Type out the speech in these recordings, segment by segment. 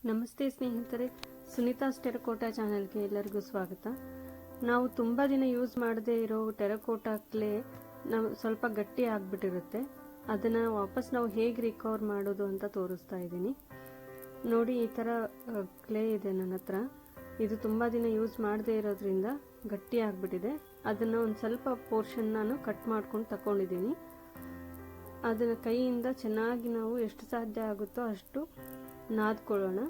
ನಮಸ್ತೆ ಸ್ನೇಹಿತರೆ, ಸುನೀತಾಸ್ ಟೆರಕೋಟಾ ಚಾನೆಲ್ಗೆ ಎಲ್ಲರಿಗೂ ಸ್ವಾಗತ. ನಾವು ತುಂಬ ದಿನ ಯೂಸ್ ಮಾಡದೇ ಇರೋ ಟೆರಕೋಟಾ ಕ್ಲೇ ನಾವು ಸ್ವಲ್ಪ ಗಟ್ಟಿ ಆಗಿಬಿಟ್ಟಿರುತ್ತೆ. ಅದನ್ನು ವಾಪಸ್ ನಾವು ಹೇಗೆ ರಿಕವರ್ ಮಾಡೋದು ಅಂತ ತೋರಿಸ್ತಾ ಇದ್ದೀನಿ. ನೋಡಿ, ಈ ಥರ ಕ್ಲೇ ಇದೆ ನನ್ನ ಹತ್ರ. ಇದು ತುಂಬ ದಿನ ಯೂಸ್ ಮಾಡದೇ ಇರೋದ್ರಿಂದ ಗಟ್ಟಿ ಆಗಿಬಿಟ್ಟಿದೆ. ಅದನ್ನು ಒಂದು ಸ್ವಲ್ಪ ಪೋರ್ಷನ್ ನಾನು ಕಟ್ ಮಾಡ್ಕೊಂಡು ತಗೊಂಡಿದ್ದೀನಿ. ಅದನ್ನು ಕೈಯಿಂದ ಚೆನ್ನಾಗಿ ನಾವು ಎಷ್ಟು ಸಾಧ್ಯ ಆಗುತ್ತೋ ಅಷ್ಟು ನಾದ್ಕೊಳ್ಳೋಣ.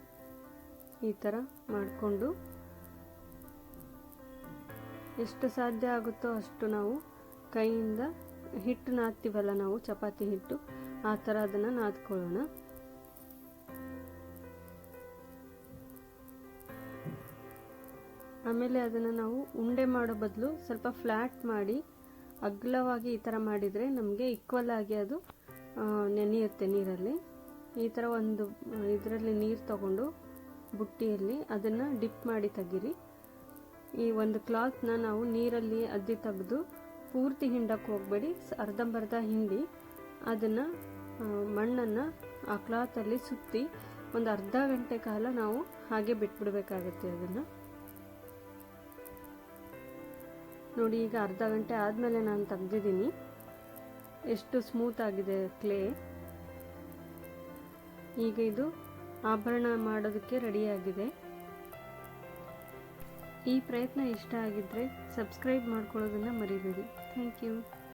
ಈ ಥರ ಮಾಡಿಕೊಂಡು ಎಷ್ಟು ಸಾಧ್ಯ ಆಗುತ್ತೋ ಅಷ್ಟು ನಾವು ಕೈಯಿಂದ ಹಿಟ್ಟು ನಾದ್ತೀವಲ್ಲ, ನಾವು ಚಪಾತಿ ಹಿಟ್ಟು, ಆ ಥರ ಅದನ್ನು ನಾದ್ಕೊಳ್ಳೋಣ. ಆಮೇಲೆ ಅದನ್ನು ನಾವು ಉಂಡೆ ಮಾಡೋ ಬದಲು ಸ್ವಲ್ಪ ಫ್ಲ್ಯಾಟ್ ಮಾಡಿ ಅಗಲವಾಗಿ ಈ ಥರ ಮಾಡಿದರೆ ನಮಗೆ ಈಕ್ವಲ್ ಆಗಿ ಅದು ನೆನೆಯುತ್ತೆ ನೀರಲ್ಲಿ. ಈ ಥರ ಒಂದು ಇದರಲ್ಲಿ ನೀರು ತಗೊಂಡು ಬುಟ್ಟಿಯಲ್ಲಿ ಅದನ್ನು ಡಿಪ್ ಮಾಡಿ ತೆಗೀರಿ. ಈ ಒಂದು ಕ್ಲಾತ್ನ ನಾವು ನೀರಲ್ಲಿ ಅದ್ದಿ ತೆಗೆದು ಪೂರ್ತಿ ಹಿಂಡಕ್ಕೆ ಹೋಗಬೇಡಿ, ಅರ್ಧಂಬರ್ಧ ಹಿಂಡಿ ಅದನ್ನು ಮಣ್ಣನ್ನು ಆ ಕ್ಲಾತಲ್ಲಿ ಸುತ್ತಿ ಒಂದು ಅರ್ಧ ಗಂಟೆ ಕಾಲ ನಾವು ಹಾಗೆ ಬಿಟ್ಬಿಡ್ಬೇಕಾಗತ್ತೆ. ಅದನ್ನು ನೋಡಿ, ಈಗ ಅರ್ಧ ಗಂಟೆ ಆದಮೇಲೆ ನಾನು ತೆಗೆದಿದ್ದೀನಿ. ಎಷ್ಟು ಸ್ಮೂತ್ ಆಗಿದೆ ಕ್ಲೇ. ಈಗ ಇದು ಆಭರಣ ಮಾಡೋದಕ್ಕೆ ರೆಡಿಯಾಗಿದೆ. ಈ ಪ್ರಯತ್ನ ಇಷ್ಟ ಆಗಿದ್ದರೆ ಸಬ್ಸ್ಕ್ರೈಬ್ ಮಾಡ್ಕೊಳ್ಳೋದನ್ನು ಮರಿಬೇಡಿ. Thank you.